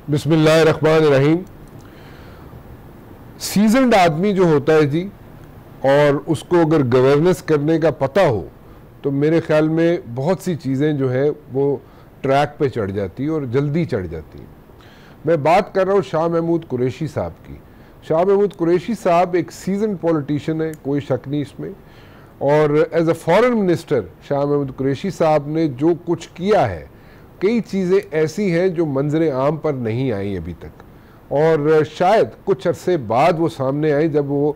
बिस्मिल्लाहिर्रहमानिर्रहीम। सीजन्ड आदमी जो होता है जी, और उसको अगर गवर्नेंस करने का पता हो तो मेरे ख्याल में बहुत सी चीज़ें जो है वो ट्रैक पे चढ़ जाती है और जल्दी चढ़ जाती है। मैं बात कर रहा हूँ शाह महमूद कुरैशी साहब की। शाह महमूद कुरैशी साहब एक सीजन पॉलिटिशियन है, कोई शक नहीं इसमें। और as a foreign minister Shah Mahmood Qureshi साहब ने जो कुछ किया है, कई चीज़ें ऐसी हैं जो मंजर आम पर नहीं आई अभी तक, और शायद कुछ अरसे बाद वो सामने आए, जब वो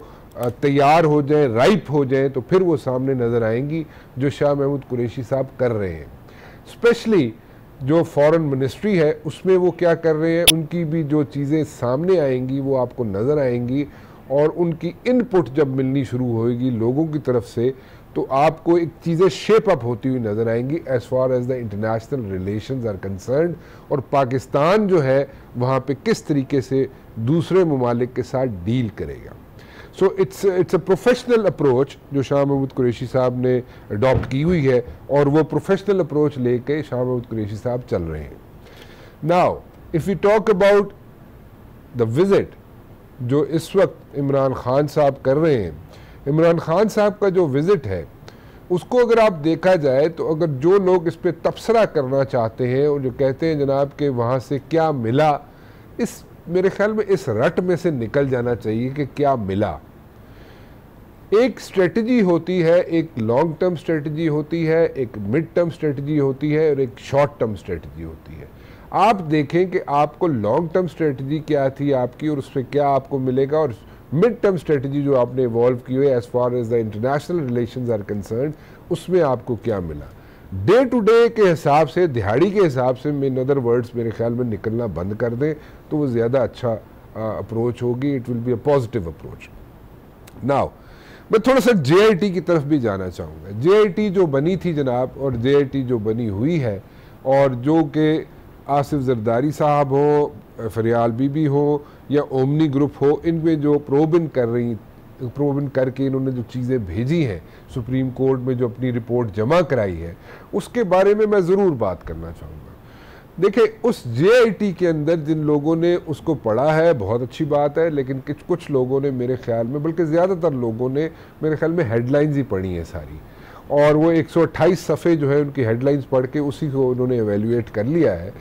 तैयार हो जाए, राइप हो जाए, तो फिर वो सामने नज़र आएंगी जो शाह महमूद कुरैशी साहब कर रहे हैं। स्पेशली जो फॉरेन मिनिस्ट्री है उसमें वो क्या कर रहे हैं, उनकी भी जो चीज़ें सामने आएंगी वो आपको नज़र आएंगी, और उनकी इनपुट जब मिलनी शुरू होएगी लोगों की तरफ से तो आपको एक चीज़ें शेप अप होती हुई नज़र आएंगी as far as the international relations are concerned, और पाकिस्तान जो है वहाँ पे किस तरीके से दूसरे ममालिक के साथ डील करेगा। So it's a professional approach जो शाह महमूद कुरैशी साहब ने अडॉप्ट की हुई है, और वो प्रोफेशनल अप्रोच लेके शाह महमूद कुरैशी साहब चल रहे हैं। Now if you talk about the visit जो इस वक्त इमरान खान साहब कर रहे हैं, इमरान खान साहब का जो विज़िट है उसको अगर आप देखा जाए तो अगर जो लोग इस पर तबसरा करना चाहते हैं और जो कहते हैं जनाब कि वहाँ से क्या मिला, इस मेरे ख्याल में इस रट में से निकल जाना चाहिए कि क्या मिला। एक स्ट्रेटजी होती है, एक लॉन्ग टर्म स्ट्रेटजी होती है, एक मिड टर्म स्ट्रेटजी होती है, और एक शॉर्ट टर्म स्ट्रेटजी होती है। आप देखें कि आपको लॉन्ग टर्म स्ट्रेटजी क्या थी आपकी और उस पर क्या आपको मिलेगा, और मिड टर्म स्ट्रेटजी जो आपने इवॉल्व की हुई as far as the international relations are concerned, उसमें आपको क्या मिला। डे टू डे के हिसाब से, दिहाड़ी के हिसाब से, इन अदर वर्ड्स मेरे ख्याल में निकलना बंद कर दें तो वो ज़्यादा अच्छा अप्रोच होगी। It will be a positive approach. Now मैं थोड़ा सा JIT की तरफ भी जाना चाहूँगा। JIT जो बनी थी जनाब, और JIT जो बनी हुई है, और जो कि आसिफ जरदारी साहब हो, फरियाल बीबी हो या ओमनी ग्रुप हो, इनमें जो प्रोबिन करके इन्होंने जो चीज़ें भेजी हैं सुप्रीम कोर्ट में, जो अपनी रिपोर्ट जमा कराई है, उसके बारे में मैं ज़रूर बात करना चाहूँगा। देखिए, उस JIT के अंदर जिन लोगों ने उसको पढ़ा है बहुत अच्छी बात है, लेकिन कुछ लोगों ने मेरे ख्याल में, बल्कि ज़्यादातर लोगों ने मेरे ख्याल में हेडलाइंस ही पढ़ी हैं सारी, और वो 128 सफ़े जो है उनकी हेडलाइंस पढ़ के उसी को उन्होंने एवेल्यूएट कर लिया है।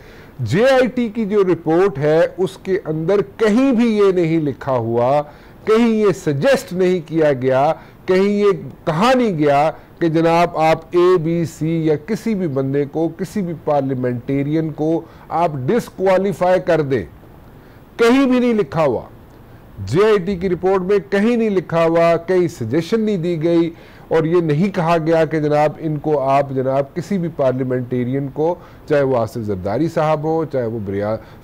JIT की जो रिपोर्ट है उसके अंदर कहीं भी ये नहीं लिखा हुआ, कहीं ये सजेस्ट नहीं किया गया, कहीं ये कहा नहीं गया कि जनाब आप ABC या किसी भी बंदे को, किसी भी पार्लियामेंटेरियन को आप डिसक्वालीफाई कर दें। कहीं भी नहीं लिखा हुआ, JIT की रिपोर्ट में कहीं नहीं लिखा हुआ, कहीं सजेशन नहीं दी गई, और ये नहीं कहा गया कि जनाब इनको आप जनाब किसी भी पार्लियामेंटेरियन को, चाहे वो आसिफ जरदारी साहब हो, चाहे वो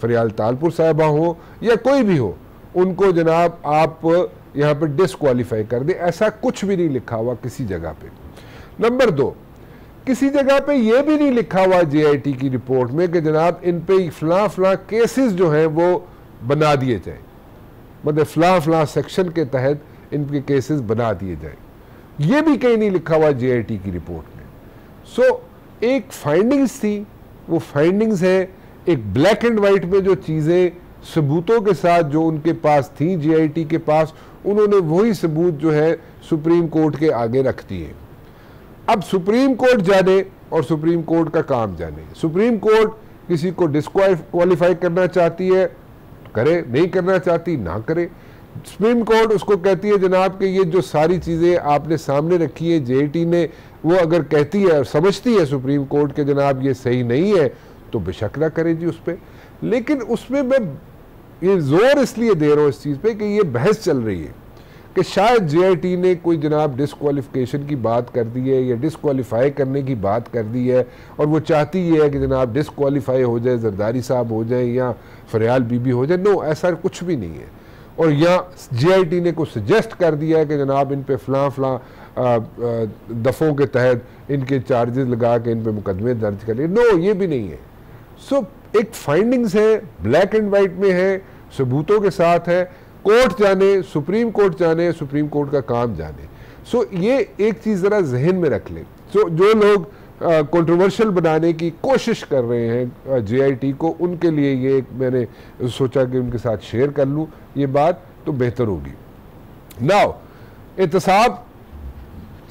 फरियाल तालपुर साहबा हो या कोई भी हो, उनको जनाब आप यहाँ पर डिसक्वालीफाई कर दें। ऐसा कुछ भी नहीं लिखा हुआ किसी जगह पे। नंबर 2, किसी जगह पे ये भी नहीं लिखा हुआ JIT की रिपोर्ट में कि जनाब इन पे फलां केसेस जो हैं वो बना दिए जाए, मतलब फलां सेक्शन के तहत इनके केसेस बना दिए जाए। ये भी कहीं नहीं लिखा हुआ JIT की रिपोर्ट में। सो एक फाइंडिंग्स थी, वो फाइंडिंग्स है, एक ब्लैक एंड वाइट में जो चीज़ें सबूतों के साथ जो उनके पास थी JIT के पास, उन्होंने वही सबूत जो है सुप्रीम कोर्ट के आगे रख दिए। अब सुप्रीम कोर्ट जाने और सुप्रीम कोर्ट का काम जाने। सुप्रीम कोर्ट किसी को डिस्क्वालीफाई करना चाहती है करे, नहीं करना चाहती ना करे। सुप्रीम कोर्ट उसको कहती है जनाब कि ये जो सारी चीज़ें आपने सामने रखी है JIT ने, वो अगर कहती है और समझती है सुप्रीम कोर्ट के जनाब ये सही नहीं है तो बेशक ना करे जी उस पर। लेकिन उसमें मैं ये जोर इसलिए दे रहा हूँ इस चीज़ पे कि ये बहस चल रही है कि शायद JIT ने कोई जनाब डिसक्वालिफिकेशन की बात कर दी है या डिसक्वालीफाई करने की बात कर दी है, और वो चाहती है कि जनाब डिसक्वालीफाई हो जाए, जरदारी साहब हो जाए या फरियाल बीबी हो जाए। नो, ऐसा कुछ भी नहीं है। और यहाँ JIT ने को सजेस्ट कर दिया है कि जनाब इन पे फलां दफ़ों के तहत इनके चार्जेस लगा के इन पे मुकदमे दर्ज कर लिए। नो, ये भी नहीं है। सो एक फाइंडिंग्स है, ब्लैक एंड वाइट में है, सबूतों के साथ है, कोर्ट जाने, सुप्रीम कोर्ट जाने, सुप्रीम कोर्ट का काम जाने। सो ये एक चीज़ ज़रा जहन में रख लें। सो जो लोग कंट्रोवर्शियल बनाने की कोशिश कर रहे हैं JIT को, उनके लिए ये मैंने सोचा कि उनके साथ शेयर कर लूँ ये बात, तो बेहतर होगी। नाउ एहतसाब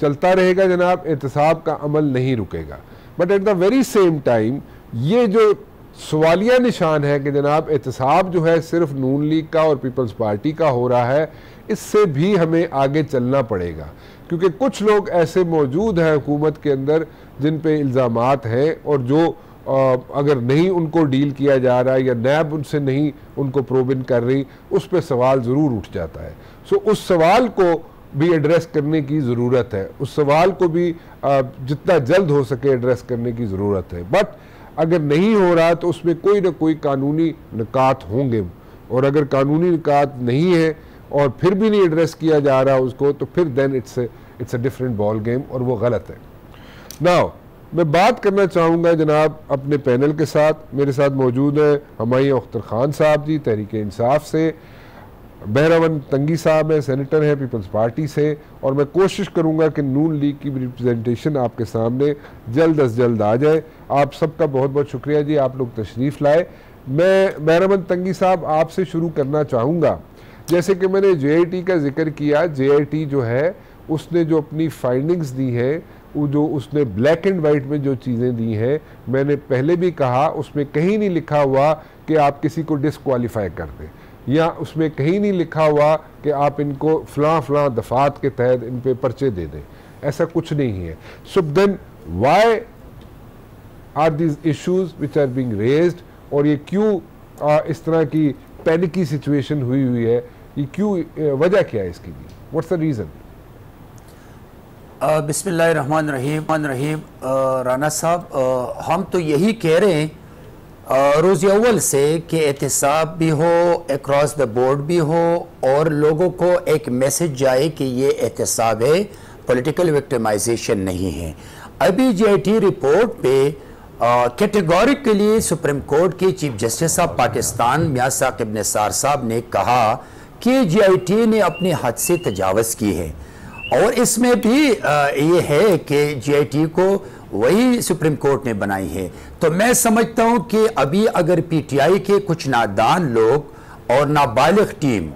चलता रहेगा जनाब, एहतसाब का अमल नहीं रुकेगा, but at the very same time ये जो सवालिया निशान है कि जनाब एहतसाब जो है सिर्फ नून लीग का और पीपल्स पार्टी का हो रहा है, इससे भी हमें आगे चलना पड़ेगा, क्योंकि कुछ लोग ऐसे मौजूद हैं हुकूमत के अंदर जिन पे इल्ज़ामात हैं और जो अगर नहीं उनको डील किया जा रहा है या नैब उनसे नहीं उनको प्रोबिन कर रही, उस पर सवाल ज़रूर उठ जाता है। सो उस सवाल को भी एड्रेस करने की ज़रूरत है, उस सवाल को भी जितना जल्द हो सके एड्रेस करने की ज़रूरत है। बट अगर नहीं हो रहा तो उसमें कोई ना कोई कानूनी निकात होंगे, और अगर कानूनी निकात नहीं है और फिर भी नहीं एड्रेस किया जा रहा उसको, तो फिर then it's a different ball game और वो गलत है। नाउ मैं बात करना चाहूँगा जनाब अपने पैनल के साथ। मेरे साथ मौजूद है हुमायूं अख्तर खान साहब जी तहरीक इंसाफ से, बहरावन तंगी साहब हैं, सेनेटर हैं पीपल्स पार्टी से, और मैं कोशिश करूंगा कि नून लीग की रिप्रेजेंटेशन आपके सामने जल्द अज जल्द आ जाए। आप सबका बहुत बहुत शुक्रिया जी, आप लोग तशरीफ़ लाए। मैं बहरावन तंगी साहब आपसे शुरू करना चाहूँगा। जैसे कि मैंने JIT का जिक्र किया, JIT जो है उसने जो अपनी फाइंडिंग्स दी हैं, वो जो उसने ब्लैक एंड वाइट में जो चीज़ें दी हैं, मैंने पहले भी कहा उसमें कहीं नहीं लिखा हुआ कि आप किसी को डिस्क्वालीफाई कर दें, या उसमें कहीं नहीं लिखा हुआ कि आप इनको फ़लाँ दफ़ात के तहत इन पे पर्चे दे दें, ऐसा कुछ नहीं है। So then why are these issues which are being raised, और ये क्यों इस तरह की पैनिकी सिचुएशन हुई है, ये क्यों, वजह क्या है इसकी, व्हाट्स द रीज़न? बिस्मिल्लाहिर्रहमानिर्रहीम। राना साहब, हम तो यही कह रहे हैं रोज़ अव्वल से कि एहतसाब भी हो, अक्रॉस द बोर्ड भी हो, और लोगों को एक मैसेज जाए कि ये एहतसाब है, पॉलिटिकल विक्टिमाइजेशन नहीं है। अभी JIT रिपोर्ट पे कैटेगोरिकली सुप्रीम कोर्ट के चीफ जस्टिस ऑफ पाकिस्तान मियां साकिब निसार साहब ने कहा कि JIT ने अपने हद से तजावज़ की है, और इसमें भी ये है कि JIT को वही सुप्रीम कोर्ट ने बनाई है। तो मैं समझता हूं कि अभी अगर PTI के कुछ नादान लोग और नाबालिग टीम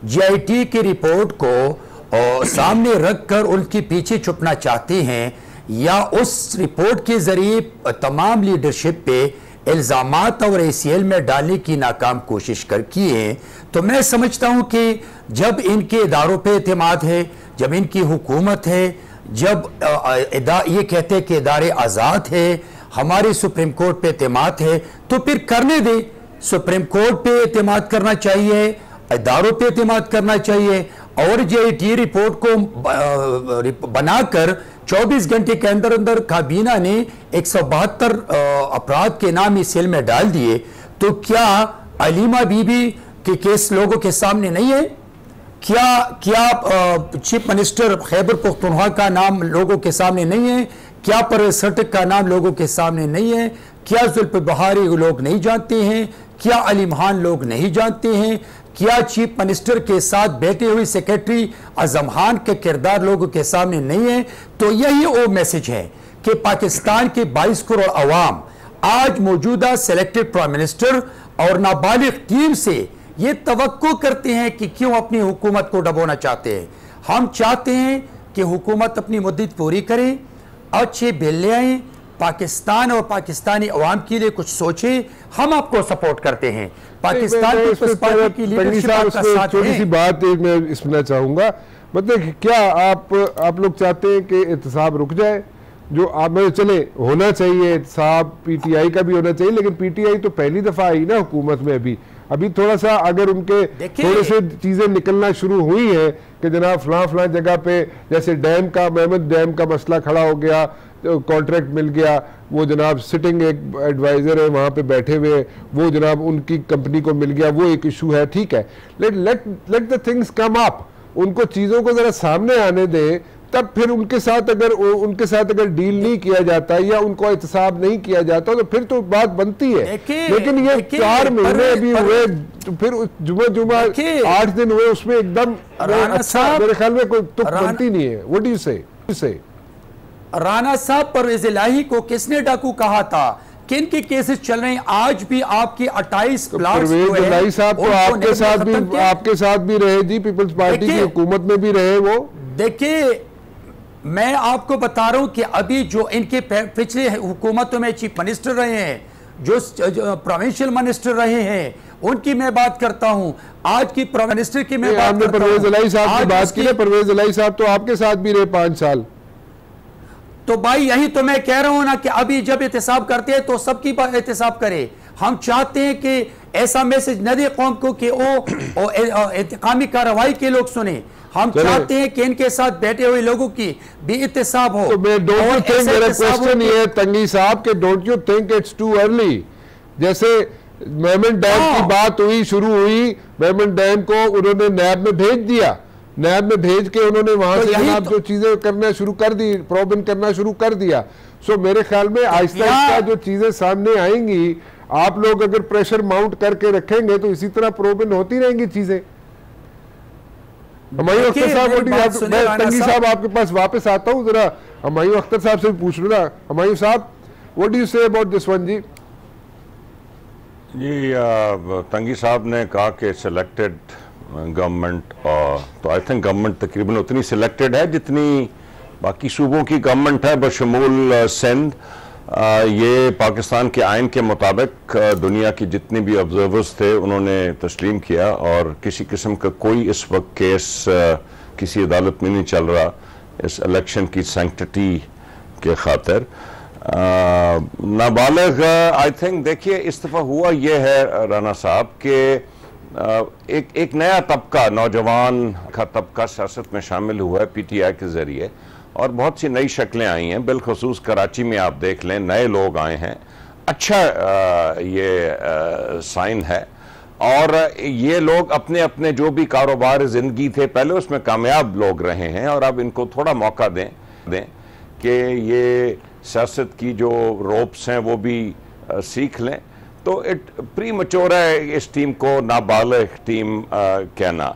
JIT की रिपोर्ट को सामने रखकर उनके पीछे छुपना चाहते हैं, या उस रिपोर्ट के जरिए तमाम लीडरशिप पे इल्ज़ामात और ACL में डालने की नाकाम कोशिश की है, तो मैं समझता हूं कि जब इनके इदारों पे एतमाद है, जब इनकी हुकूमत है, जब ये कहते हैं कि इदारे आज़ाद है, हमारे सुप्रीम कोर्ट पे एतमाद है, तो फिर करने दे। सुप्रीम कोर्ट पे एतमाद करना चाहिए, इदारों पे एतमाद करना चाहिए, और JIT रिपोर्ट को बनाकर 24 घंटे के अंदर अंदर काबीना ने 172 अपराध के नाम इस सेल में डाल दिए। तो क्या अलीमा बीबी के केस लोगों के सामने नहीं है? क्या चीफ मिनिस्टर खैबर पख्तूनख्वा का नाम लोगों के सामने नहीं है? क्या परवेज खट्टक का नाम लोगों के सामने नहीं है? क्या जुल्फ़िकार बुखारी लोग नहीं जानते हैं? क्या अली खान लोग नहीं जानते हैं? क्या चीफ मिनिस्टर के साथ बैठे हुए सेक्रेटरी आजम खान के किरदार लोगों के सामने नहीं है? तो यही वो मैसेज है कि पाकिस्तान के 22 करोड़ अवाम आज मौजूदा सिलेक्टेड प्राइम मिनिस्टर और नाबालिग टीम से ये तवक्को करते हैं कि क्यों अपनी हुकूमत को डबोना चाहते हैं। हम चाहते हैं कि हुकूमत अपनी मुद्दत पूरी करे, अच्छे बिल ले आए, पाकिस्तान और पाकिस्तानी अवाम के लिए कुछ सोचे। हम आपको सपोर्ट करते हैं, पाकिस्तान की लीडरशिप आपका साथ है। छोटी सी बात मैं इसमें चाहूंगा, मतलब क्या आप लोग चाहते हैं कि एहतसाब रुक जाए? जो आप में चले होना चाहिए एहतसाब, PTI का भी होना चाहिए, लेकिन PTI तो पहली दफा आई ना हुकूमत में। अभी थोड़ा सा अगर उनके थोड़े से चीजें निकलना शुरू हुई है कि जनाब फलां जगह पे, जैसे डैम का, महमद डैम का मसला खड़ा हो गया, तो कॉन्ट्रैक्ट मिल गया, वो जनाब सिटिंग एक एडवाइजर है वहाँ पे बैठे हुए, वो जनाब उनकी कंपनी को मिल गया, वो एक इशू है, ठीक है। Let the things come up, उनको चीज़ों को ज़रा सामने आने दें, तब फिर उनके साथ अगर डील नहीं किया जाता या उनको एहतसाब नहीं किया जाता तो फिर तो बात बनती है। लेकिन ये 4 महीने अभी हुए, तो फिर जुमा 8 दिन हुए, उसमें एकदम अच्छा मेरे ख्याल में कोई तुक बनती नहीं है। व्हाट डू यू से? राना साहब परवेज इलाही को किसने डाकू कहा था? किन के केसेस चल रहे हैं आज भी? आपके 28 प्लाट्स परवेज इलाही साहब तो आपके साथ भी रहे जी, पीपल्स पार्टी की हुकूमत में भी रहे वो। देखिए मैं आपको बता रहा हूं कि अभी जो इनके पिछले हुकूमतों में चीफ मिनिस्टर रहे हैं, जो प्रोविंशियल मिनिस्टर रहे हैं, उनकी मैं बात करता हूं। आज की प्राइम मिनिस्टर की मैं बात करता हूं। परवेज इलाही साहब की बात की ना, परवेज इलाही साहब तो आपके साथ भी रहे 5 साल। तो भाई यही तो मैं कह रहा हूं ना कि अभी जब एहतसाब करते हैं तो सबकी बात एहतसाब करे। हम चाहते हैं कि ऐसा मैसेज न दे कौम को कि वो इंतकामी कार्रवाई के लोग सुने। हम चाहते हैं कि इनके साथ बैठे हुए लोगों की भी एहतसाब हो। तो मैं डोंट यू थिंक, मेरा क्वेश्चन ये है तंगी साहब के, don't you think it's too early? जैसे मेमन डैम की बात हुई, शुरू हुई, मेमन डैम को उन्होंने नैब में भेज दिया, नैब में भेज के उन्होंने वहां से जनाब जो चीजें करना शुरू कर दी, प्रोबिन करना शुरू कर दिया। सो मेरे ख्याल में आहिस्ता आहिस्ता जो चीजें सामने आएंगी, आप लोग अगर प्रेशर माउंट करके रखेंगे तो इसी तरह प्रोबिन होती रहेंगी चीजें। हमायूं अख्तर साहब, मैं तंगी साहब आपके पास वापस आता हूँ, जरा हमायूं अख्तर साहब से भी पूछ लूँ ना। हमायूं साहब, what do you say about this one ji? जी तंगी साहब ने कहा कि सिलेक्टेड गवर्नमेंट, तो आई थिंक गवर्नमेंट तकरीबन उतनी सिलेक्टेड है जितनी बाकी सूबों की गवर्नमेंट है, बशमूल सिंध। ये पाकिस्तान के आइन के मुताबिक दुनिया की जितने भी ऑब्जर्वर्स थे उन्होंने तस्लीम किया, और किसी किस्म का कोई इस वक्त केस किसी अदालत में नहीं चल रहा इस इलेक्शन की सैंक्टिटी के खातिर। नाबालिग आई थिंक, देखिए इस दफ़ा हुआ ये है राना साहब के एक नया तबका, नौजवान का तबका सियासत में शामिल हुआ है PTI के ज़रिए, और बहुत सी नई शक्लें आई हैं। बिलखसूस कराची में आप देख लें, नए लोग आए हैं। अच्छा ये साइन है, और ये लोग अपने अपने जो भी कारोबार ज़िंदगी थे पहले उसमें कामयाब लोग रहे हैं, और अब इनको थोड़ा मौका दें कि ये सियासत की जो रोप्स हैं वो भी सीख लें। तो प्री मैच्योर है इस टीम को नाबालिग टीम कहना।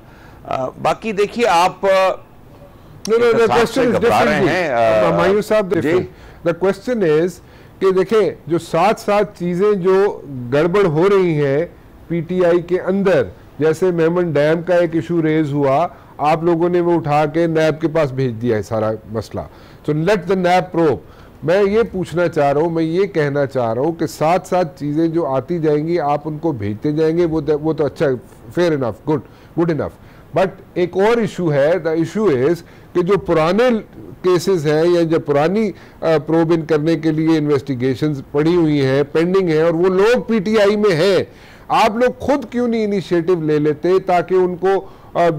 बाकी देखिए आप the question is different. Humayun साहब, the question is कि देखें जो साथ चीजें जो गड़बड़ हो रही हैं PTI के अंदर, जैसे मेमन डैम का एक इशू रेज हुआ, आप लोगों ने वो उठा के नैब के पास भेज दिया है सारा मसला। तो लेट द नैब प्रोब। मैं ये पूछना चाह रहा हूँ, मैं ये कहना चाह रहा हूँ कि साथ चीजें जो आती जाएंगी आप उनको भेजते जाएंगे, वो तो अच्छा, fair enough, good enough. But एक और इशू है, द इशू इज कि जो पुराने केसेस हैं या जो पुरानी प्रोब इन करने के लिए इन्वेस्टिगेशंस पड़ी हुई हैं, पेंडिंग है, और वो लोग PTI में हैं, आप लोग खुद क्यों नहीं इनिशिएटिव ले लेते ताकि उनको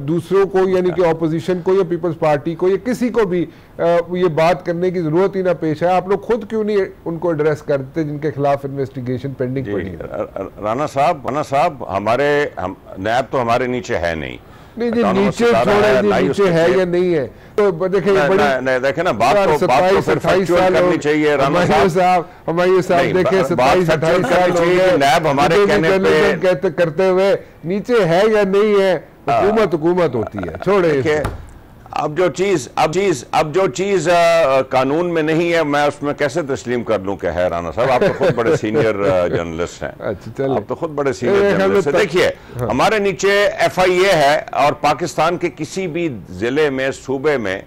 दूसरों को, यानी कि ऑपोजिशन को या पीपल्स पार्टी को या किसी को भी ये बात करने की जरूरत ही ना पेश है? आप लोग खुद क्यों नहीं उनको एड्रेस करते जिनके खिलाफ इन्वेस्टिगेशन पेंडिंग पड़ी है? राना साहब, हमारे नैब तो हमारे नीचे है नहीं जी, नीचे छोड़े, नीचे है या नहीं है? तो देखें देखे ना, बात तो 27-28 साल करनी चाहिए हमायूं साहब देखे 27-28 साल नैब हमारे कहने पे करते हुए नीचे है या नहीं है? हुकूमत होती है, छोड़े। अब जो चीज कानून में नहीं है, मैं उसमें कैसे तस्लीम कर लूं कि है? राना साहब, आप तो खुद बड़े सीनियर जर्नलिस्ट हैं। अच्छा, आप तो खुद बड़े सीनियर जर्नलिस्ट हैं। देखिए, हमारे नीचे FIA है, और पाकिस्तान के किसी भी जिले में, सूबे में,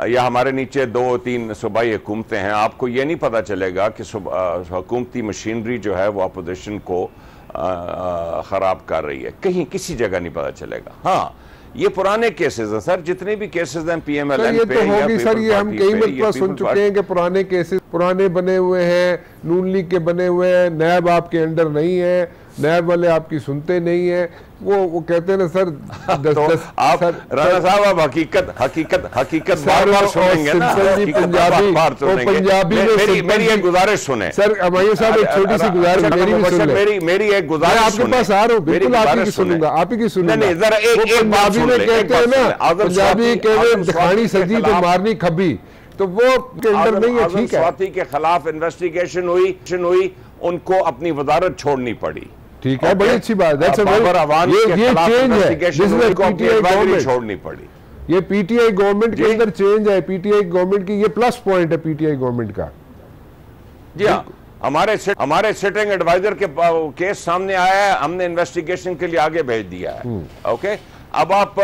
या हमारे नीचे 2-3 सूबाई हुकूमतें हैं, आपको ये नहीं पता चलेगा कि हुकूमती मशीनरी जो है वो अपोजिशन को खराब कर रही है। कहीं किसी जगह नहीं पता चलेगा। हाँ, ये पुराने केसेस हैं सर, जितने भी केसेस हैं PMLN पे, ये तो होगी सर, ये हम कई मरतबा सुन चुके हैं कि पुराने केसेस पुराने बने हुए हैं, नून लीग के बने हुए हैं, नैब आपके अंडर नहीं है, नैब वाले आपकी सुनते नहीं है। वो कहते हैं ना सर, आप राना साहब आप हकीकत बार सुनेंगे ना, पंजाबी मेरी एक गुजारिश सुने सर। हमायूं साहब, एक छोटी सी गुजारिश मेरी एक गुजारिश आपके पास आ रहा हूँ, बिल्कुल आप ही सुनूंगा, आप ही की सुनूंगा। पंजाबी में कहते हैं ना, पंजाबी कहते हैं दिखानी सजी तो मारनी खबी, तो वो के अंदर नहीं है। ठीक है, स्वाति के खिलाफ इन्वेस्टिगेशन हुई, उनको अपनी वजारत छोड़नी पड़ी। ठीक है, बड़ी अच्छी बात है। ये चेंज है, छोड़नी पड़ी। ये पीटीआई गवर्नमेंट के अंदर चेंज है, पीटीआई गवर्नमेंट की ये प्लस पॉइंट है पीटीआई गवर्नमेंट का। जी हाँ, हमारे सिटिंग एडवाइजर के केस सामने आया है, हमने इन्वेस्टिगेशन के लिए आगे भेज दिया है। ओके, अब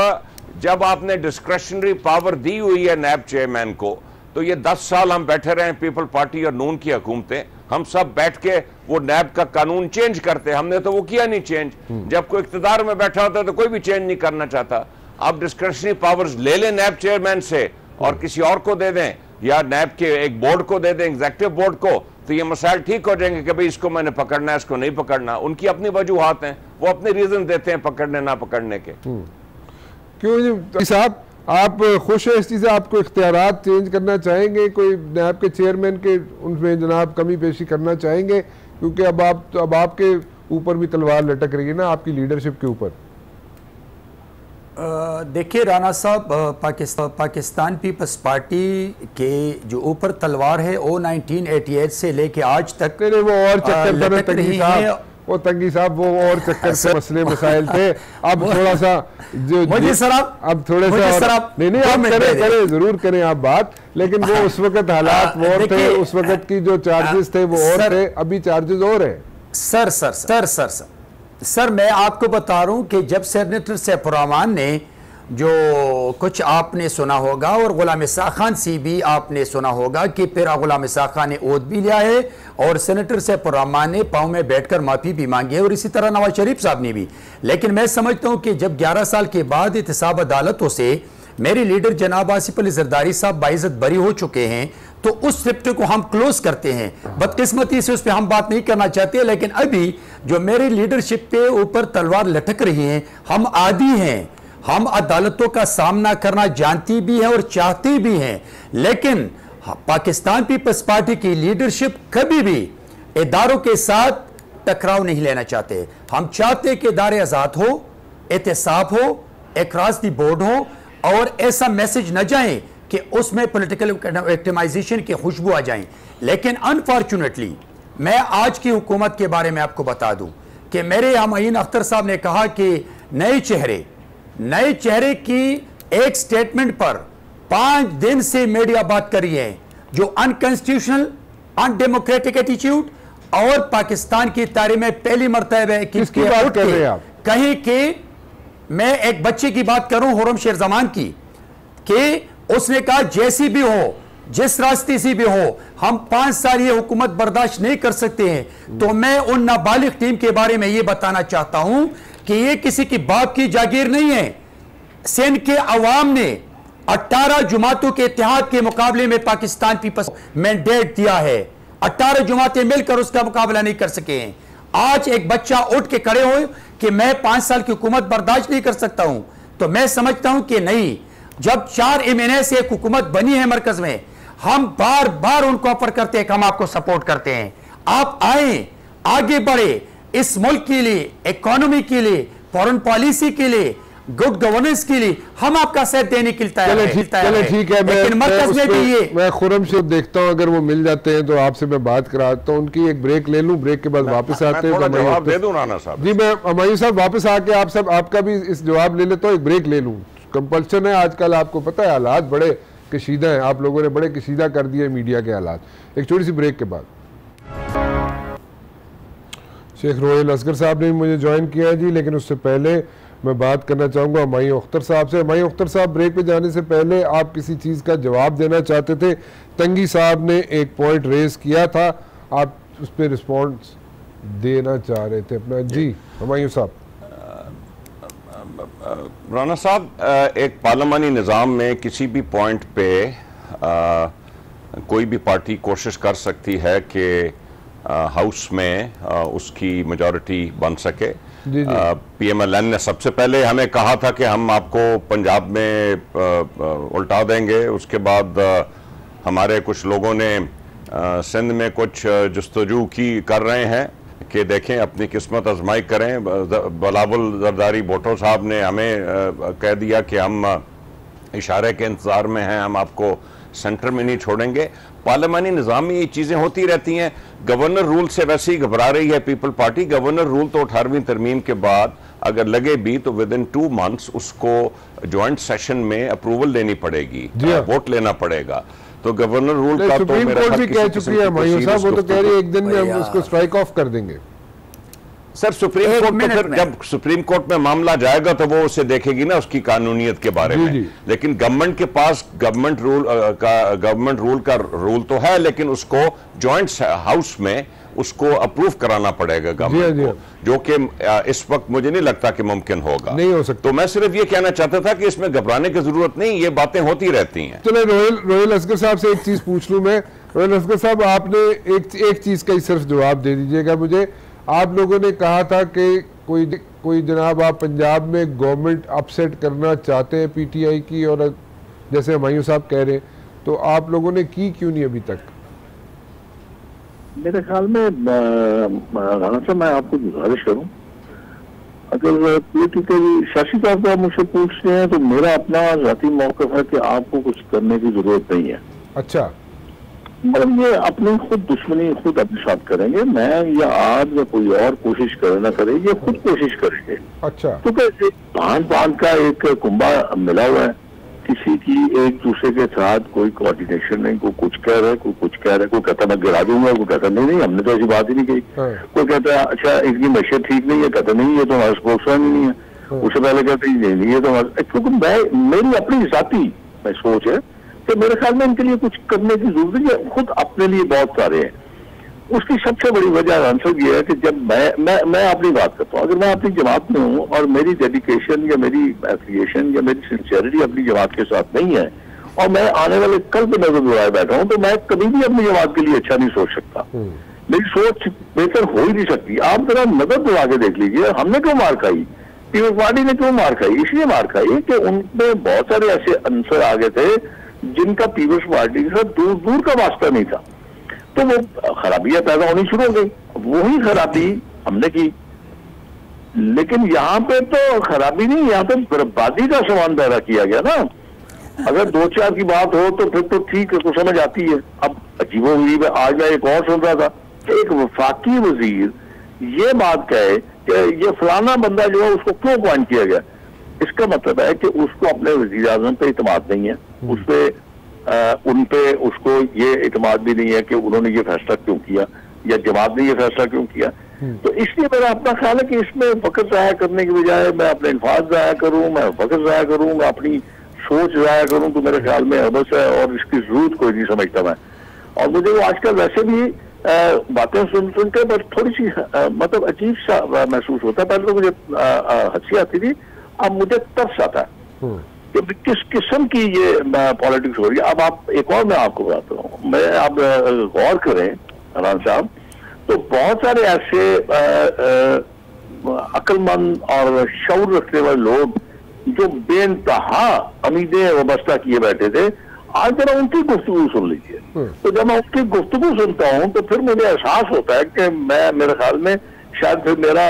जब आपने डिस्क्रेशनरी पावर दी हुई है नैब चेयरमैन को, तो ये 10 साल हम बैठे रहे, पीपल पार्टी और नून की हुकूमतें, हम सब बैठ के वो नैब का कानून चेंज करते, हमने तो वो किया नहीं चेंज। जब कोई इख्तिदार में बैठा होता है तो कोई भी चेंज नहीं करना चाहता। आप डिस्क्रेशनरी पावर्स ले लें नैब चेयरमैन से और किसी और को दे दें, या नैब के एक बोर्ड को दे दें, एग्जीक्यूटिव बोर्ड को, तो ये मसाइल ठीक हो जाएंगे कि भाई इसको मैंने पकड़ना है, इसको नहीं पकड़ना। उनकी अपनी वजूहात हैं, वो अपने रीजन देते हैं पकड़ने ना पकड़ने के। क्यों जी साहब, आप खुश हैं इस चीज़ से? आपको इख्तियारात चेंज करना चाहेंगे? कोई नैब के चेयरमैन के उनमें जनाब कमी पेशी करना चाहेंगे? क्योंकि अब आपके ऊपर भी तलवार लटक रही है ना, आपकी लीडरशिप के ऊपर। देखिए राना साहब, पाकिस्तान पीपल्स पार्टी के जो ऊपर तलवार है वो 1988 से लेके आज तक वो और चक्कर लटक रही है। वो तंगी साहब, वो और चक्कर से मसले मसाइल थे। अब थोड़ा सा जो अब थोड़े सा नहीं आप करें जरूर करें आप बात, लेकिन वो उस वक्त हालात वो और थे, उस वक्त की जो चार्जेस थे वो और थे, अभी चार्जेस और हैं। सर मैं आपको बता रहा हूं कि जब सेनेटर सैफुर रहमान ने जो कुछ आपने सुना होगा, और गुलाम इसाक खान से भी आपने सुना होगा कि फिर गुलाम इसाक खान ने ओथ भी लिया है और सेनेटर सैफुर रहमान ने पाँव में बैठकर माफ़ी भी मांगी है, और इसी तरह नवाज शरीफ साहब ने भी। लेकिन मैं समझता हूं कि जब 11 साल के बाद एहतसाब अदालतों से मेरे लीडर जनाब आसिफ अली जरदारी साहब बाइज्जत बरी हो चुके हैं, तो उस चैप्टर को हम क्लोज करते हैं। बदकिस्मती से उस पर हम बात नहीं करना चाहते, लेकिन अभी जो मेरी लीडरशिप पे ऊपर तलवार लटक रही है, हम आदी हैं, हम अदालतों का सामना करना जानती भी है और चाहती भी हैं, लेकिन पाकिस्तान पीपल्स पार्टी की लीडरशिप कभी भी इदारों के साथ टकराव नहीं लेना चाहते। हम चाहते कि इदारे आजाद हो, एहतसाब हो, अक्रॉस द बोर्ड हो, और ऐसा मैसेज न जाए कि उसमें पॉलिटिकल विक्टिमाइजेशन की खुशबू आ जाए। लेकिन अनफॉर्चुनेटली मैं आज की हुकूमत के बारे में आपको बता दूं कि मेरे हमईन अख्तर साहब ने कहा कि नए चेहरे की एक स्टेटमेंट पर 5 दिन से मीडिया बात कर रही है, जो अनकॉन्स्टिट्यूशनल, अनडेमोक्रेटिक एटीट्यूड, और पाकिस्तान की तारीख में पहली मरतबा है कि किसकी बात कर रहे हैं आप? कहीं कि मैं एक बच्चे की बात करूं, हुरम शेरजमान की, कि उसने कहा जैसी भी हो, जिस रास्ते से भी हो, हम 5 साल ये हुकूमत बर्दाश्त नहीं कर सकते हैं। तो मैं उन नाबालिग टीम के बारे में ये बताना चाहता हूं कि ये किसी की बाप की जागीर नहीं है। सिंध के अवाम ने 18 जुमातों के इत्तेहाद के मुकाबले में पाकिस्तान पीपल्स मैंडेट दिया है। 18 जुमातें मिलकर उसका मुकाबला नहीं कर सके हैं। आज एक बच्चा उठ के खड़े हो कि मैं 5 साल की हुकूमत बर्दाश्त नहीं कर सकता हूं, तो मैं समझता हूं कि नहीं, जब 4 महीने से एक हुकूमत बनी है मरकज में, हम बार बार उनको ऑफर करते हैं कि हम आपको सपोर्ट करते हैं, आप आए, आगे बढ़े, इस मुल्क के लिए, इकोनॉमी के लिए, फॉरेन पॉलिसी के लिए, गुड गवर्नेंस के लिए हम आपका साथ देने के लिए तैयार हैं। चले ठीक है, लेकिन मरकज में भी ये मैं खुरम से देखता हूं, अगर वो मिल जाते हैं तो आपसे मैं बात कराता हूं। उनकी एक ब्रेक ले लूं, ब्रेक के बाद वापस आते हैं। जवाब दे दूं राना साहब जी, मैं हमायूं साहब वापस आके आपका भी इस जवाब ले लेता हूं, एक ब्रेक ले लूं। कंपल्सन है आजकल, आपको पता है हालात बड़े कशीदा हैं, आप लोगों ने बड़े कशीदा कर दिए मीडिया के हालात। एक छोटी सी ब्रेक के बाद शेख रोहेल असगर साहब ने भी मुझे ज्वाइन किया है जी, लेकिन उससे पहले मैं बात करना चाहूँगा हमईं अख्तर साहब से। हमईं अख्तर साहब, ब्रेक पे जाने से पहले आप किसी चीज़ का जवाब देना चाहते थे। तंगी साहब ने एक पॉइंट रेज किया था, आप उस पर रिस्पॉन्स देना चाह रहे थे अपना। जी हमईं साहब। राना साहब, एक पार्लियामानी निज़ाम में किसी भी पॉइंट पे कोई भी पार्टी कोशिश कर सकती है कि हाउस में उसकी मेजॉरिटी बन सके। PMLN ने सबसे पहले हमें कहा था कि हम आपको पंजाब में उल्टा देंगे, उसके बाद हमारे कुछ लोगों ने सिंध में कुछ जस्तजू की कर रहे हैं कि देखें अपनी किस्मत आजमाई करें। बिलावल जरदारी भुट्टो साहब ने हमें कह दिया कि हम इशारे के इंतज़ार में हैं, हम आपको सेंटर में नहीं छोड़ेंगे। पार्लियामानी निज़ाम में ये चीज़ें होती रहती हैं। गवर्नर रूल से वैसे ही घबरा रही है पीपल पार्टी। गवर्नर रूल तो 18वीं तरमीम के बाद अगर लगे भी तो विद इन 2 months उसको ज्वाइंट सेशन में अप्रूवल लेनी पड़ेगी, वोट लेना पड़ेगा। तो गवर्नर रूल का तो सुप्रीम कोर्ट भी कह चुकी है मायूं साहब, वो तो कह रही है एक दिन में हम उसको स्ट्राइक ऑफ कर देंगे। सर सुप्रीम कोर्ट तो फिर जब सुप्रीम कोर्ट में मामला जाएगा तो वो उसे देखेगी ना उसकी कानूनियत के बारे में। लेकिन गवर्नमेंट के पास गवर्नमेंट रूल का रूल तो है, लेकिन उसको जॉइंट हाउस में उसको अप्रूव कराना पड़ेगा गवर्नमेंट को, जो कि इस वक्त मुझे नहीं लगता कि मुमकिन होगा, नहीं हो सकता। तो मैं सिर्फ ये कहना चाहता था कि इसमें घबराने की जरूरत नहीं, ये बातें होती रहती हैं। चलो रोहिल असगर साहब से एक चीज पूछ लूं मैं। रोहिल असगर साहब, आपने एक चीज का ही सिर्फ जवाब दे दीजिएगा मुझे। आप लोगों ने कहा था कि कोई जनाब आप पंजाब में गवर्नमेंट अपसेट करना चाहते हैं पीटीआई की, और जैसे हुमायूं साहब कह रहे हैं, तो आप लोगों ने की क्यों नहीं अभी तक? मेरे ख्याल में राणा साहब, मैं आपको गुजारिश करूं, अगर पॉलिटिकली सियासी तौर पर मुझसे पूछ रहे हैं तो मेरा अपना जाती मौक़िफ़ है कि आपको कुछ करने की जरूरत नहीं है। अच्छा, मतलब ये अपनी खुद दुश्मनी खुद अपने साथ करेंगे। मैं या आप या कोई और कोशिश करे ना करे, ये खुद कोशिश करेंगे। अच्छा, क्योंकि भांत का एक कुंभा मिला हुआ है, किसी की एक दूसरे के साथ कोई कोऑर्डिनेशन नहीं। कोई कुछ कह रहा है, कोई कुछ कह रहा है, कोई कहता मैं गिरा दूंगा, कोई कहता नहीं हमने तो ऐसी बात ही नहीं कही। कोई कहता है अच्छा इसकी मैशत ठीक नहीं है, कहता नहीं ये तो हमारा स्पोर्ट्समैन नहीं है। उससे पहले कहते नहीं ये तो हमारा, क्योंकि मेरी अपनी जाती मैं सोच है कि मेरे ख्याल में इनके लिए कुछ करने की जरूरत है, खुद अपने लिए बहुत सारे हैं। उसकी सबसे बड़ी वजह आंसर ये है कि जब मैं अपनी बात करता हूँ, अगर मैं अपनी जमात में हूँ और मेरी डेडिकेशन या मेरी एफिलिएशन या मेरी सिंसियरिटी अपनी जमात के साथ नहीं है, और मैं आने वाले कल पे नजर बुलाए बैठा हूँ, तो मैं कभी भी अपनी जमात के लिए अच्छा नहीं सोच सकता। मेरी सोच बेहतर हो ही नहीं सकती। आप जरा नजर बुला के देख लीजिए, हमने क्यों मार खाई, पीपल्स पार्टी ने क्यों मार खाई? इसलिए मार खाई कि उनमें बहुत सारे ऐसे अंसर आ गए थे जिनका पीपल्स पार्टी के साथ दूर दूर का वास्ता नहीं था, तो वो खराबियां पैदा होनी शुरू हो गई। वही खराबी हमने की, लेकिन यहाँ पे तो खराबी नहीं, यहाँ पे बर्बादी का सामान पैदा किया गया ना। अगर 2-4 की बात हो तो फिर तो ठीक है, तो समझ आती है। अब अजीबोगरीब है, आज मैं एक और सुन रहा था कि एक वफाकी वजीर ये बात कहे कि ये फलाना बंदा जो है उसको क्यों अपॉइंट किया गया। इसका मतलब है कि उसको अपने वजीर आजम पे इतमाद नहीं है, उस पे उन पे उसको ये इतमाद भी नहीं है कि उन्होंने ये फैसला क्यों किया या जमात ने ये फैसला क्यों किया। तो इसलिए मेरा अपना ख्याल है कि इसमें वक्त जाया करने की बजाय मैं अपने अल्फाज जाया करूं, मैं वक्त जाया करूं, मैं अपनी सोच जाया करूं, तो मेरे ख्याल में अबस है और इसकी जरूरत कोई नहीं समझता मैं। और मुझे वो आजकल वैसे भी बातें सुन के बस थोड़ी सी मतलब अजीब सा महसूस होता है। पहले तो मुझे हंसी आती थी, अब मुझे तरस आता है कि किस किस्म की ये पॉलिटिक्स हो रही है। अब आप एक और मैं आपको बताता हूँ, मैं आप गौर करें राना साहब, तो बहुत सारे ऐसे अक्लमंद और शऊर रखने वाले लोग जो बेइंतहा उम्मीदें वाबस्ता किए बैठे थे, आज जरा उनकी गुफ्तगू सुन लीजिए। तो जब मैं उनकी गुफ्तगू सुनता हूँ तो फिर मुझे एहसास होता है कि मैं मेरे ख्याल में शायद फिर मेरा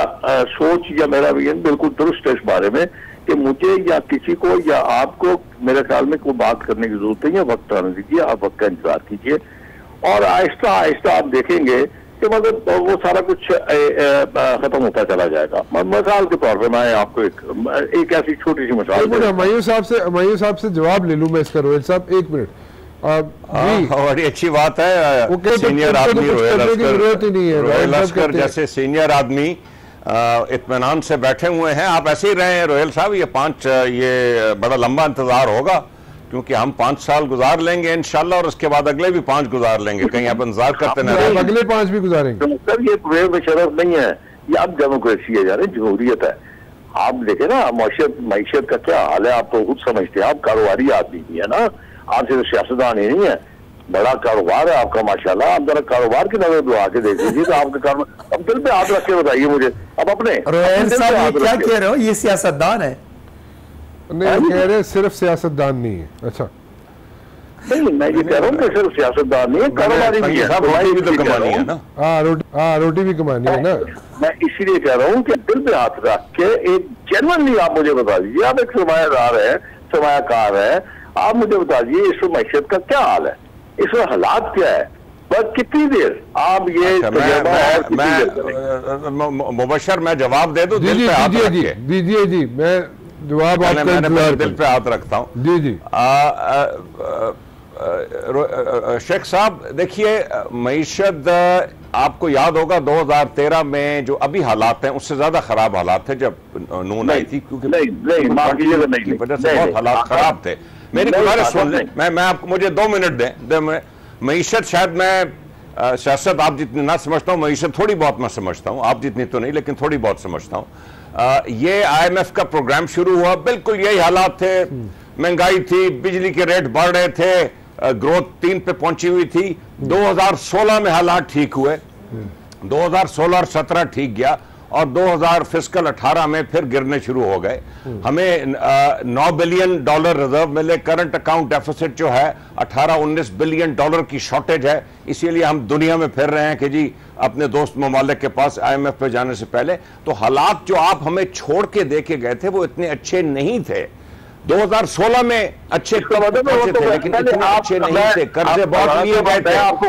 सोच या मेरा विजन बिल्कुल दुरुस्त है इस बारे में कि मुझे या किसी को या आपको मेरे ख्याल में कोई बात करने की जरूरत नहीं है। वक्त आने दीजिए, आप वक्त का इंतजार कीजिए और आहिस्ता आहिस्ता आप देखेंगे कि मतलब वो सारा कुछ खत्म होता चला जाएगा। मिसाल के तौर पे मैं आपको एक ऐसी छोटी सी मिसाल, हुमायूं साहब से जवाब ले लूं मैं इसका। रोहिल साहब 1 मिनट। बड़ी अच्छी बात है, सीनियर आदमी रोहिल असगर जैसे सीनियर आदमी इत्मीनान से बैठे हुए हैं। आप ऐसे ही रहे हैं रोहिल साहब, ये बड़ा लंबा इंतजार होगा, क्योंकि हम 5 साल गुजार लेंगे इंशाल्लाह और उसके बाद अगले भी 5 गुजार लेंगे। कहीं आप इंतजार करते ना रहे, अगले 5 भी गुजारेंगे। सर ये वेब शरफ नहीं है, ये अब डेमोक्रेसी है यार, जमहूरियत है। आप देखे ना मैशत का क्या हाल है, आप तो खुद समझते हैं। आप कारोबारी आदमी भी है ना, आप सिर्फ सियासतदान ही नहीं है, बड़ा कारोबार है आपका माशाल्लाह। आप जरा कारोबार की नजर दुआ के देख लीजिए तो आपके कारोबार। अब दिल पे हाथ रख के बताइए मुझे, अब अपने रोहिल साहब क्या कह रहे हो, ये सियासतदान है? नहीं कह रहे सिर्फ सियासतदान नहीं है। अच्छा नहीं, मैं ये कह रहा हूँ कि सिर्फ सियासतदान नहीं है, कारोबारी भी है। रोटी भी तो कमानी है ना। रोटी भी कमानी है ना। मैं इसीलिए कह रहा हूँ कि दिल पे हाथ रख के एक जेन्युइनली आप मुझे बता दीजिए, आप एक सरमायादार है, सरमायाकार है, आप मुझे बता दीजिए इस मैशत का क्या हाल है, इस हालात क्या है। बस कितनी देर आप ये मुबशर मैं जवाब दे दूं? दिल पे हाथ दीजिए दीजिए जी, मैं जवाब आपका दिल पे हाथ रखता हूं। जी जी। शेख साहब देखिए, मईशत आपको याद होगा 2013 में जो अभी हालात हैं उससे ज्यादा खराब हालात थे जब नून आई थी, क्योंकि की वजह से बहुत हालात खराब थे। मेरी गुजारिश सुन लें, मैं आपको, मुझे 2 मिनट दें। मईशत शायद मैं सियासत आप जितनी ना समझता हूँ, मईशत थोड़ी बहुत मैं समझता हूँ, आप जितनी तो नहीं, लेकिन थोड़ी बहुत समझता हूँ। ये IMF का प्रोग्राम शुरू हुआ, बिल्कुल यही हालात थे, महंगाई थी, बिजली के रेट बढ़ रहे थे, ग्रोथ 3 पे पहुंची हुई थी। 2016 में हालात ठीक हुए, 2016 और 17 ठीक गया, और 2000 फिस्कल 18 में फिर गिरने शुरू हो गए। हमें $9 बिलियन रिजर्व मिले, करंट अकाउंट डेफिसिट जो है 18-19 बिलियन डॉलर की शॉर्टेज है। इसीलिए हम दुनिया में फिर रहे हैं कि जी अपने दोस्त ममालिक के पास IMF पे जाने से पहले। तो हालात जो आप हमें छोड़ के देके गए थे वो इतने अच्छे नहीं थे। 2016 में अच्छे थे, लेकिन इतने अच्छे नहीं थे, कर्जे बहुत लिए गए थे। आप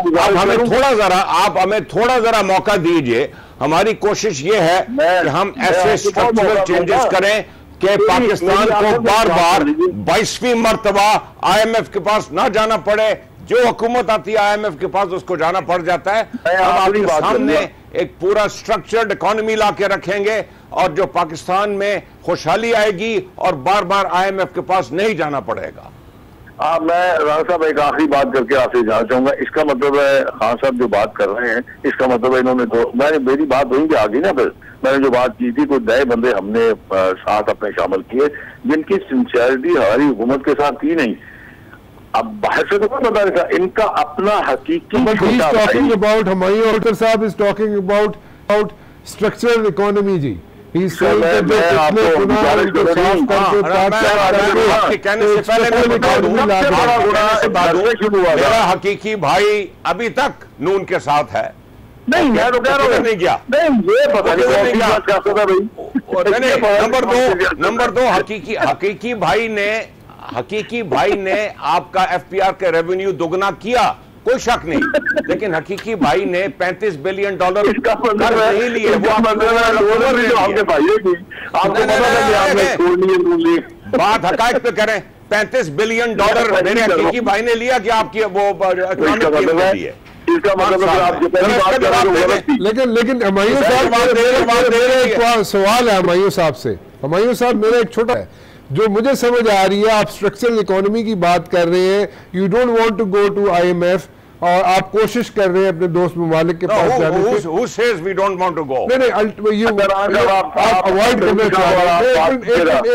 हमें थोड़ा जरा मौका दीजिए। हमारी कोशिश ये है कि हम ऐसे स्ट्रक्चरल चेंजेस करें कि पाकिस्तान को बार बार 22वीं मर्तबा IMF के पास ना जाना पड़े। जो हुकूमत आती है IMF के पास उसको जाना पड़ जाता है। हम आपके सामने एक पूरा स्ट्रक्चर्ड इकोनॉमी ला के रखेंगे और जो पाकिस्तान में खुशहाली आएगी और बार बार IMF के पास नहीं जाना पड़ेगा। मैं राणा साहब एक आखिरी बात करके आपसे जानना चाहूंगा। इसका मतलब है खान साहब जो बात कर रहे हैं, इसका मतलब है इन्होंने तो, मेरी बात वहीं पे आ गई ना, फिर मैंने जो बात की थी, कोई नए बंदे हमने साथ अपने शामिल किए जिनकी सिंसियरिटी हमारी हुकूमत के साथ थी नहीं। अब बाहर से तो कोई बता रहा, इनका अपना हकीकी टॉकिंग अबाउट हुमायूं अख्तर साहब is talking about structural economy जी। मेरा हकीकी भाई अभी तक नून के साथ है। नहीं, मैं तो कह रहा हूँ नहीं गया। नहीं, ये पता नहीं। नंबर दो हकीकी भाई ने आपका FPR के रेवेन्यू दुगना किया, कोई शक नहीं, लेकिन हकीकी भाई ने $35 बिलियन नहीं लिए। बात हकायक पे करें, $35 बिलियन मेरे हकीकी भाई ने लिया कि आपकी वो इकोनॉमिक है। इसका मतलब लेकिन हुमायूं साहब सवाल है हुमायूं साहब से। हुमायूं साहब मेरा एक छोटा है जो मुझे समझ आ रही है, आप स्ट्रक्चरल इकोनॉमी की बात कर रहे हैं, you don't want to go to IMF, और आप कोशिश कर रहे हैं अपने दोस्त ममालिक के पास जाने की। Who says we don't want to go? नहीं, आप अवॉइड करना चाह रहे हैं।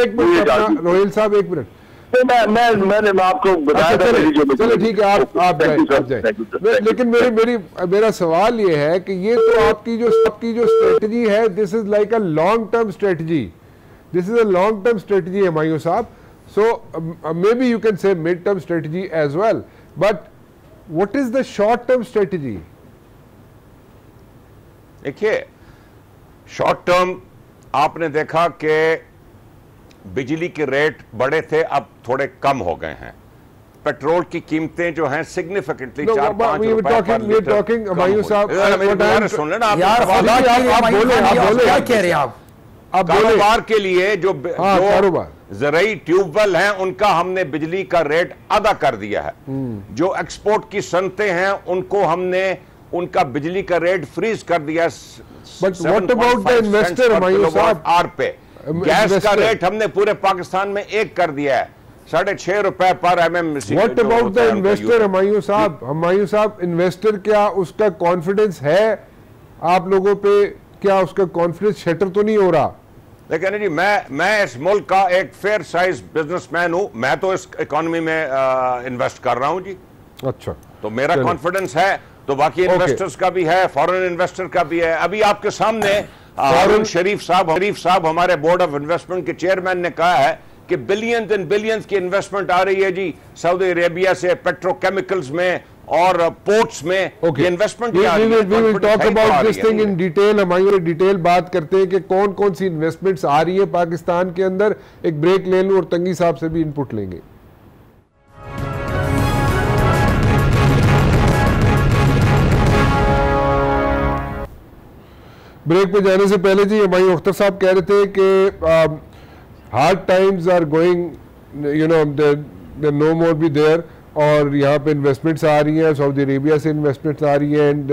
एक मिनट रोहिल साहब, एक मिनट। मैंने आपको बताया था। चलो ठीक है, आप जाए। लेकिन मेरा सवाल ये है कि ये तो आपकी जो स्ट्रेटजी है, this is like a long term strategy. This is a long-term strategy, Humayun Saab. So maybe you can say mid-term strategy as well. But what is the short-term strategy? देखिए, शॉर्ट टर्म आपने देखा कि बिजली के rate बड़े थे, अब थोड़े कम हो गए हैं। पेट्रोल की कीमतें जो हैं सिग्निफिकेंटली 4-5 रुपए पर लीटर। हुमायूं साहब सुन लेना आप बोले, क्या कह रहे हैं आप? कारोबार के लिए जो ज़राई ट्यूबवेल हैं उनका हमने बिजली का रेट अदा कर दिया है। जो एक्सपोर्ट की सनतें हैं उनको हमने उनका बिजली का रेट फ्रीज कर दिया। But what about the investor Humayun साहब? आर पे गैस का रेट हमने पूरे पाकिस्तान में 1 कर दिया है, ₹6.5 पर MMC। What about the investor Humayun साहब? हुमायूं साहब, इन्वेस्टर क्या उसका कॉन्फिडेंस है आप लोगों पे? क्या उसका कॉन्फिडेंस शटर तो नहीं हो रहा? लेकिन जी मैं इस मुल्क का एक फेयर साइज बिजनेसमैन हूं, मैं तो इस इकोनॉमी में इन्वेस्ट कर रहा हूं जी। अच्छा, तो मेरा कॉन्फिडेंस है, तो बाकी इन्वेस्टर्स का भी है, फॉरेन इन्वेस्टर का भी है। अभी आपके सामने हारून शरीफ साहब हमारे बोर्ड ऑफ इन्वेस्टमेंट के चेयरमैन ने कहा है कि बिलियंस एंड बिलियंस की इन्वेस्टमेंट आ रही है जी सऊदी अरेबिया से, पेट्रोकेमिकल्स में और पोर्ट्स में। Investment talk about this thing in detail. हमारी डिटेल बात करते हैं कि कौन कौन सी इन्वेस्टमेंट्स आ रही है पाकिस्तान के अंदर। एक ब्रेक ले लूं और तंगी साहब से भी इनपुट लेंगे। ब्रेक पे जाने से पहले जी हमारी अख्तर साहब कह रहे थे कि hard times are going, you know, they no more be there, और यहाँ पे इन्वेस्टमेंट्स आ रही हैं, सऊदी अरेबिया से इन्वेस्टमेंट्स आ रही हैं, एंड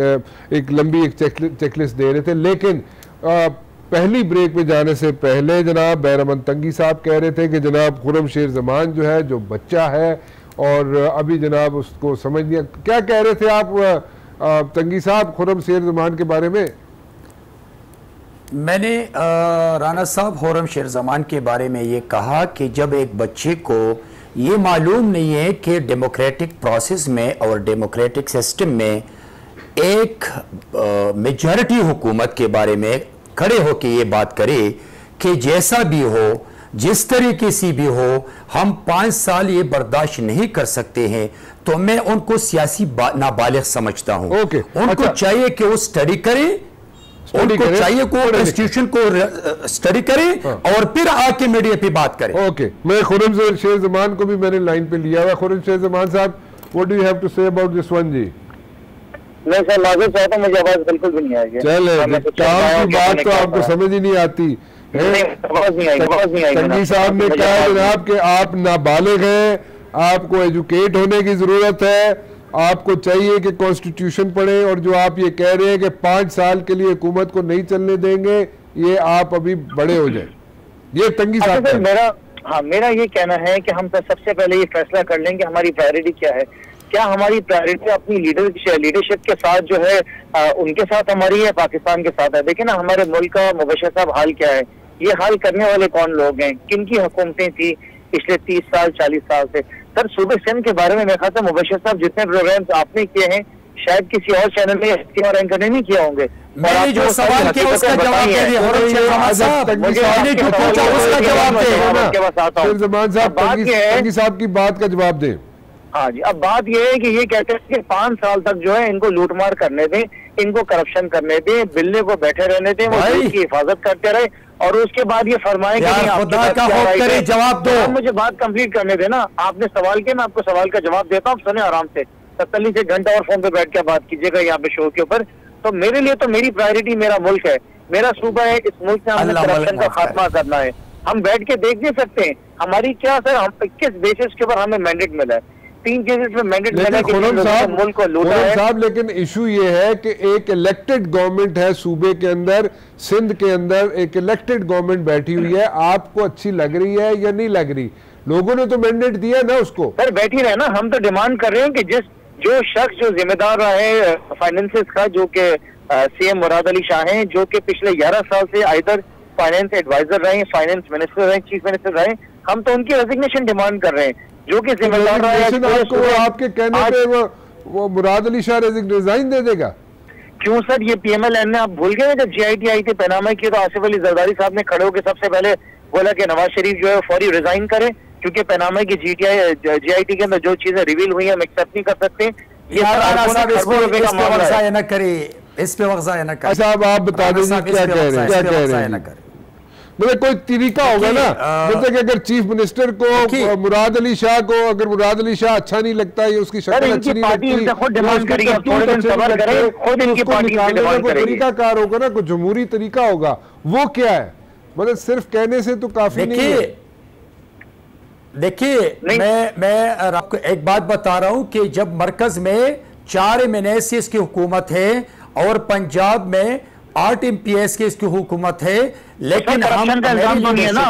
एक लंबी एक चेकलिस्ट दे रहे थे। लेकिन पहली ब्रेक पे जाने से पहले जनाब बैरमन तंगी साहब कह रहे थे कि जनाब खुर्रम शेर जमान जो है, जो बच्चा है और अभी जनाब उसको समझ लिया। क्या कह रहे थे आप तंगी साहब खुर्रम शेर जमान के बारे में? मैंने राना साहब खुर्रम शेर जमान के बारे में ये कहा कि जब एक बच्चे को ये मालूम नहीं है कि डेमोक्रेटिक प्रोसेस में और डेमोक्रेटिक सिस्टम में एक मेजॉरिटी हुकूमत के बारे में खड़े होकर ये बात करे कि जैसा भी हो, जिस तरीके से भी हो, हम 5 साल ये बर्दाश्त नहीं कर सकते हैं, तो मैं उनको सियासी नाबालिग समझता हूं। उनको चाहिए कि वो स्टडी करें, उनको चाहिए को इंस्टीट्यूशन को स्टडी करें और फिर आके मीडिया पे बात करें। ओके, मैं खुर्रम शेर जमान को भी मैंने लाइन पे लिया हुआ। खुर्रम शेर जमान साहब, what do you have to say about this one जी? नहीं सर, माजूर चाहता हूं, मुझे आवाज बिल्कुल भी नहीं आ रही है। चले, काम की बात तो आपको समझ ही नहीं आती। तंगी साहब ने कहा जनाब कि आप नाबालिग हैं, आपको एजुकेट होने की जरूरत है, आपको चाहिए कि कॉन्स्टिट्यूशन पढ़े, और जो आप ये कह रहे हैं कि 5 साल के लिए हुकूमत को नहीं चलने देंगे, ये आप अभी बड़े हो जाए। ये तंगी साहब मेरा ये कहना है कि हम सबसे पहले ये फैसला कर लें कि हमारी प्रायोरिटी क्या है। क्या हमारी प्रायोरिटी अपनी लीडरशिप के साथ जो है उनके साथ हमारी है, पाकिस्तान के साथ है? देखिए ना, हमारे मुल्क का मुबशर साहब हाल क्या है, ये हाल करने वाले कौन लोग हैं, किन की हुकूमतें थी पिछले 30 साल 40 साल से? सर, सूबे सिंध के बारे में मेरे ख्याल से मुबशर साहब जितने प्रोग्राम्स आपने किए हैं, शायद किसी और चैनल में और एंकर ने नहीं किया होंगे। मैंने जो सवाल किया उसका जवाब दे दिया। तंगी साहब की बात का जवाब दें। हाँ जी, अब बात यह है कि ये कहते हैं कि 5 साल तक जो है इनको लूटमार करने दें, इनको करप्शन करने दें, बिल्ले को बैठे रहने दें, वो की हिफाजत करते रहे, और उसके बाद ये फरमाए कि जवाब दो। मुझे बात कंप्लीट करने देना। आपने सवाल किया, मैं आपको सवाल का जवाब देता हूँ, सुने आराम से। 47 से घंटा और फोन पे बैठ के बात कीजिएगा यहाँ पे शो के ऊपर। तो मेरे लिए तो मेरी प्रायोरिटी मेरा मुल्क है, मेरा सूबा है, इस मुल्क से हमने करप्शन का खात्मा करना है। हम बैठ के देख नहीं सकते हैं हमारी क्या सर, हम किस बेसिस के ऊपर हमें मैंडेट मिला है? 3 केसेस में मैंडेट मिला है कि मुल्क को लूटा है साहब। लेकिन इशू ये है कि एक इलेक्टेड गवर्नमेंट है सूबे के अंदर, सिंध के अंदर एक इलेक्टेड गवर्नमेंट बैठी हुई है। आपको अच्छी लग रही है या नहीं लग रही? लोगों ने तो मैंडेट दिया ना उसको। सर बैठी रहे ना, हम तो डिमांड कर रहे हैं कि जो शख्स जो जिम्मेदार रहे फाइनेंसेस का, जो कि सीएम मुराद अली शाह हैं, जो कि पिछले 11 साल से आइदर फाइनेंस एडवाइजर रहे, फाइनेंस मिनिस्टर रहे, चीफ मिनिस्टर रहे, हम तो उनकी रेजिग्नेशन डिमांड कर रहे हैं। जो कि जिम्मेदार रहे, आपके कहने पे वो मुराद अली शाह रिजाइन दे देगा? क्यों सर, ये PMLN में आप भूल गए जब GIT आई थी पैनामा की, तो आसिफ अली जरदारी साहब ने खड़े होकर सबसे पहले बोला कि नवाज शरीफ जो है फौरी रिजाइन करे, क्योंकि पैनामा की GIT के अंदर जो चीजें रिवील हुई है हम एक्सेप्ट नहीं कर सकते। ये इस पे वक्ज़ा न करे। साहब आप बता दीजिए क्या कह रहे हैं? मतलब कोई तरीका होगा ना, मतलब कि अगर चीफ मिनिस्टर को मुराद अली शाह को, अगर मुराद अली शाह अच्छा नहीं लगता है, उसकी शक्ल अच्छी नहीं लगती, कोई तरीकाकार होगा ना, कोई जमहूरी तरीका होगा। वो क्या है? मतलब सिर्फ कहने से तो काफी नहीं है। देखिए मैं आपको एक बात बता रहा हूं कि जब मरकज में 4 MNS की हुकूमत है और पंजाब में 8 MPs की इसकी हुकूमत है, लेकिन हम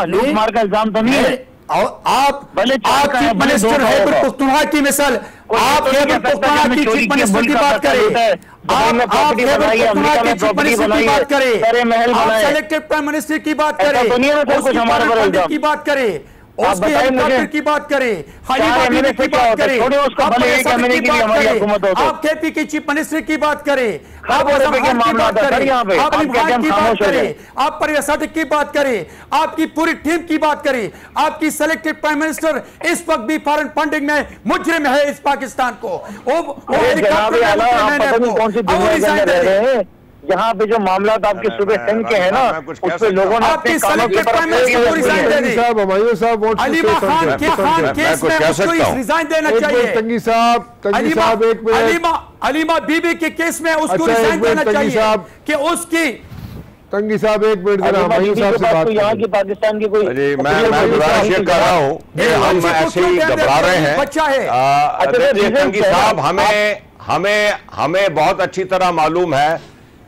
लूटमार का इल्जाम तो नहीं है। आप चीफ मिनिस्टर है पुख्तनख्वा की मिसाल, आप पुख्तनख्वा की चीफ मिनिस्टर की बात करें, आप चीफ मिनिस्टर की बात करें, आप सेलेक्टेड प्राइम मिनिस्टर की बात करें, की बात करें, उसके हेलीकॉप्टर की बात करें, हलीमा बीबी की बात करें, आप KP की चीफ मिनिस्टर की बात करें, आप आप परिवेश की बात करें, आपकी पूरी टीम की बात करें, आपकी सेलेक्टेड प्राइम मिनिस्टर इस वक्त भी फॉरेन फंडिंग में मुजरिम है इस पाकिस्तान को। यहाँ पे जो मामला आपके सूबे सिंध के हैं ना, उसपे लोगों ने आपकी selected prime minister Aleema Khan case में उसको रिजाइन देना चाहिए। तंगी साहब अलीमा बीबी के केस में उसको रिजाइन देना चाहिए कि उसकी तंगी साहब एक मिनट जरा अजीम हुमायूं साहब से बात तो यहाँ करें। की पाकिस्तान की कोई जी मैं गुजारिश ये कर रहा हूँ कि हम ऐसे ही घबरा रहे हैं। बच्चा है। देखिए तंगी साहब, हमें बहुत अच्छी तरह मालूम है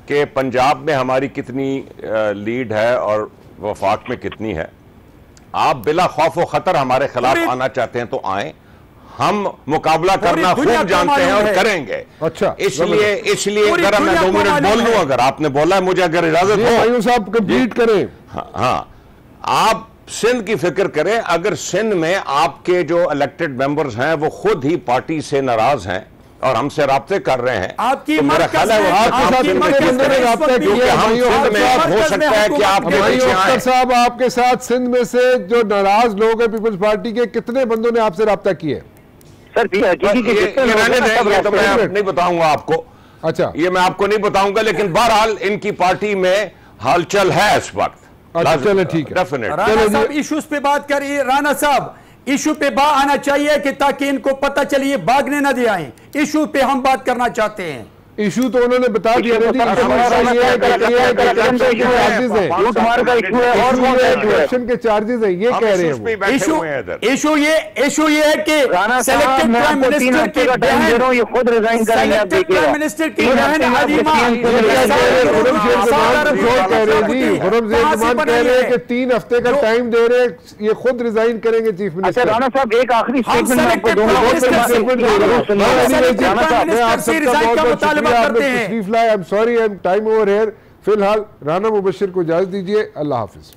कि पंजाब में हमारी कितनी लीड है और वफाक में कितनी है। आप बिला खौफ व खतर हमारे खिलाफ आना चाहते हैं तो आए, हम मुकाबला करना खूब जानते हैं और करेंगे। अच्छा, इसलिए अगर मैं 2 मिनट बोल लूं, अगर आपने बोला है, मुझे अगर इजाजत हो। हुमायूं साहब कंप्लीट करें। हाँ, आप सिंध की फिक्र करें। अगर सिंध में आपके जो इलेक्टेड मेंबर्स हैं वो खुद ही पार्टी से नाराज हैं और हमसे राब्ते कर रहे हैं, आपकी तो मेरा ख्याल है वो हो सकता है कि आप अख्तर साहब, आपके साथ सिंध में से जो नाराज लोग हैं पीपल्स पार्टी के, कितने बंदों ने आपसे राब्ता किया? सर तो मैं नहीं बताऊंगा आपको। अच्छा, ये मैं आपको नहीं बताऊंगा, लेकिन बहरहाल इनकी पार्टी में हलचल है इस वक्त। अच्छा चलो ठीक है। डेफिनेट। राणा साहब इश्यूज पे बात करिए। राणा साहब इशू पे आना चाहिए कि ताकि इनको पता चले ये भागने ना दे आए। इशू पे हम बात करना चाहते हैं। इशू तो उन्होंने बता दिया करप्शन के चार्जेस है, ये कह रहे हैं। इशू ये है कि सेलेक्टेड प्राइम मिनिस्टर की बहन, ये खुद रिजाइन करेंगे, आप सेलेक्टेड प्राइम मिनिस्टर की बहन हलीमा कह रहे हैं कि 3 हफ्ते का टाइम दे रहे हैं, ये खुद रिजाइन करेंगे चीफ मिनिस्टर। अच्छा राणा साहब, एक आखिरी स्टेटमेंट मैं आपको दूंगा। Sorry, time over here. फिलहाल राना मुबशिर को इजाजत दीजिए। अल्लाह हाफिज।